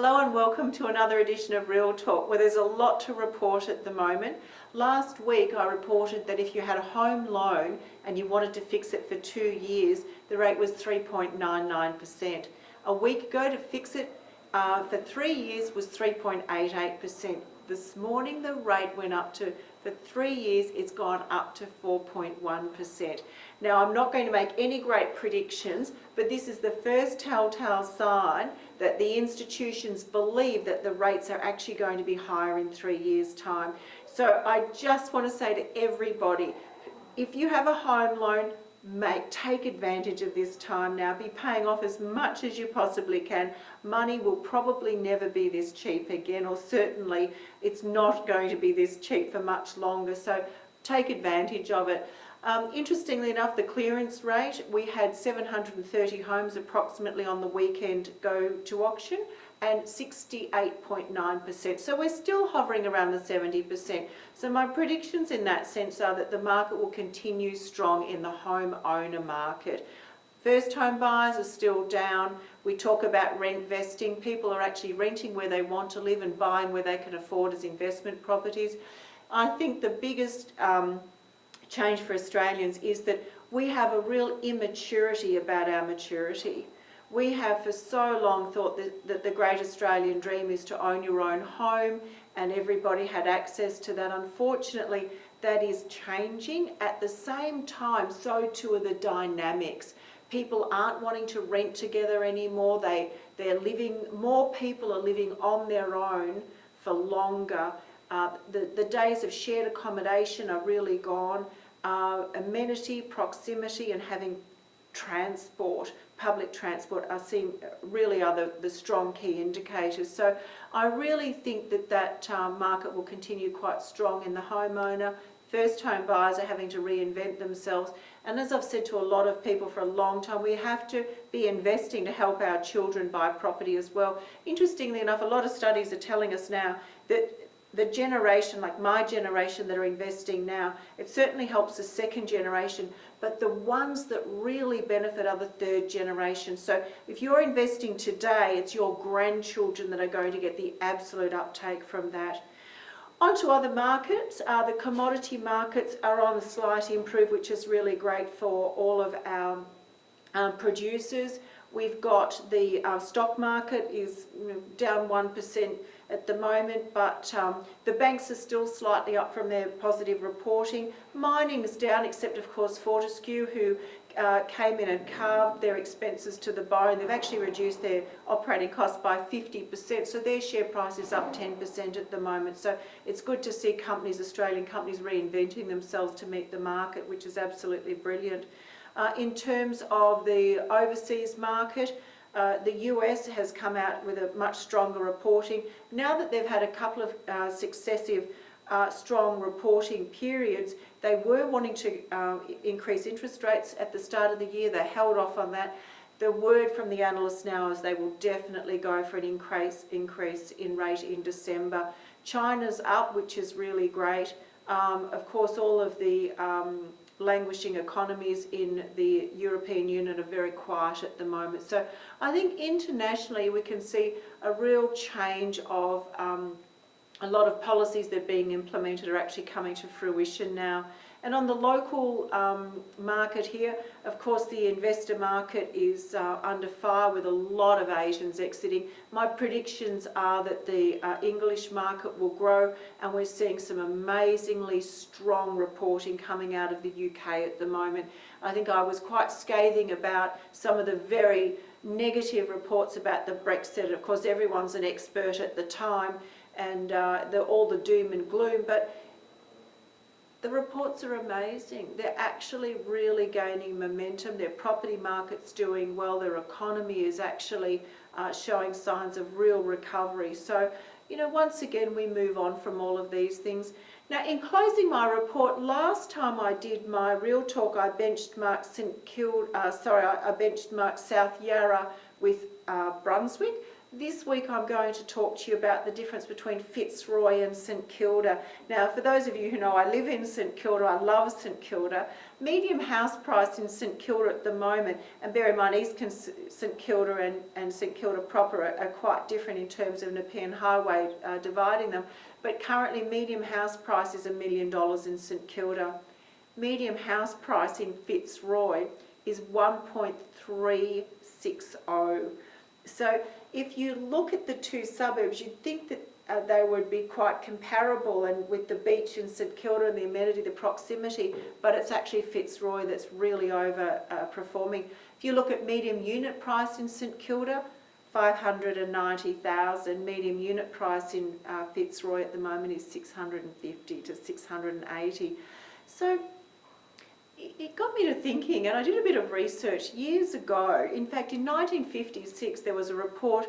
Hello and welcome to another edition of Real Talk, where there's a lot to report at the moment. Last week I reported that if you had a home loan and you wanted to fix it for 2 years, the rate was 3.99%. A week ago, to fix it for 3 years was 3.88%. This morning the rate went up to, for 3 years, it's gone up to 4.1%. Now, I'm not going to make any great predictions, but this is the first telltale sign that the institutions believe that the rates are actually going to be higher in 3 years' time. So I just want to say to everybody, if you have a home loan, take advantage of this time now. Be paying off as much as you possibly can. Money will probably never be this cheap again, or certainly it's not going to be this cheap for much longer. So take advantage of it. Interestingly enough, the clearance rate, we had 730 homes approximately on the weekend go to auction, and 68.9%. So we're still hovering around the 70%. So my predictions in that sense are that the market will continue strong in the home owner market. First home buyers are still down. We talk about rent vesting. People are actually renting where they want to live and buying where they can afford as investment properties. I think the biggest change for Australians is that we have a real immaturity about our maturity. We have for so long thought that the great Australian dream is to own your own home, and everybody had access to that. Unfortunately, that is changing. At the same time, so too are the dynamics. People aren't wanting to rent together anymore. They're living, more people are living on their own for longer. The days of shared accommodation are really gone. Amenity, proximity, and having transport, public transport, really are the strong key indicators. So I really think that market will continue quite strong in the homeowner. First home buyers are having to reinvent themselves, and as I've said to a lot of people for a long time, we have to be investing to help our children buy property as well. Interestingly enough, a lot of studies are telling us now that the generation, like my generation, that are investing now, it certainly helps the second generation, but the ones that really benefit are the third generation. So if you're investing today, it's your grandchildren that are going to get the absolute uptake from that. On to other markets. The commodity markets are on a slight improve, which is really great for all of our producers. We've got the stock market is down 1% at the moment, but the banks are still slightly up from their positive reporting. Mining is down, except of course Fortescue, who came in and carved their expenses to the bone. They've actually reduced their operating costs by 50%, so their share price is up 10% at the moment. So it's good to see companies, Australian companies, reinventing themselves to meet the market, which is absolutely brilliant. In terms of the overseas market, the US has come out with a much stronger reporting. Now that they've had a couple of successive strong reporting periods, they were wanting to increase interest rates at the start of the year. They held off on that. The word from the analysts now is they will definitely go for an increase in rate in December. China's up, which is really great. Of course, all of the languishing economies in the European Union are very quiet at the moment. So I think internationally we can see a real change of a lot of policies that are being implemented are actually coming to fruition now. And on the local market here, of course, the investor market is under fire with a lot of Asians exiting. My predictions are that the English market will grow, and we're seeing some amazingly strong reporting coming out of the UK at the moment. I think I was quite scathing about some of the very negative reports about the Brexit. Of course, everyone's an expert at the time, and all the doom and gloom, but the reports are amazing. They're actually really gaining momentum. Their property market's doing well. Their economy is actually showing signs of real recovery. So, you know, once again, we move on from all of these things. Now, in closing my report, last time I did my Real Talk, I benchmarked I benchmarked South Yarra with Brunswick. This week I'm going to talk to you about the difference between Fitzroy and St Kilda. Now, for those of you who know I live in St Kilda, I love St Kilda. Medium house price in St Kilda at the moment, and bear in mind East St Kilda and St Kilda proper are quite different in terms of Nepean Highway dividing them, but currently medium house price is $1 million in St Kilda. Medium house price in Fitzroy is 1.360. So if you look at the two suburbs, you'd think that they would be quite comparable, and with the beach in St Kilda and the amenity, the proximity, but it's actually Fitzroy that's really overperforming. If you look at medium unit price in St Kilda, 590,000. Medium unit price in Fitzroy at the moment is 650 to 680. So it got me to thinking, and I did a bit of research years ago. In fact, in 1956, there was a report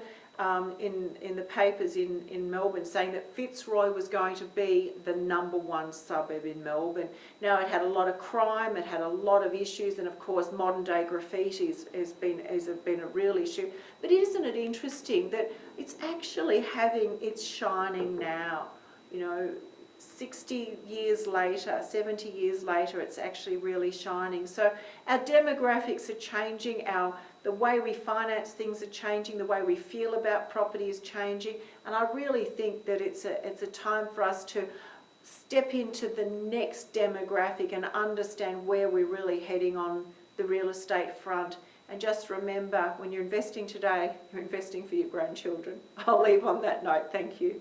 in the papers in Melbourne saying that Fitzroy was going to be the #1 suburb in Melbourne. Now, it had a lot of crime, it had a lot of issues, and of course modern day graffiti has been a real issue. But isn't it interesting that it's actually having its shining now? You know, 60 years later, 70 years later, it's actually really shining. So our demographics are changing, the way we finance things are changing, the way we feel about property is changing, and I really think that it's a time for us to step into the next demographic and understand where we're really heading on the real estate front. And just remember, when you're investing today, you're investing for your grandchildren. I'll leave on that note. Thank you.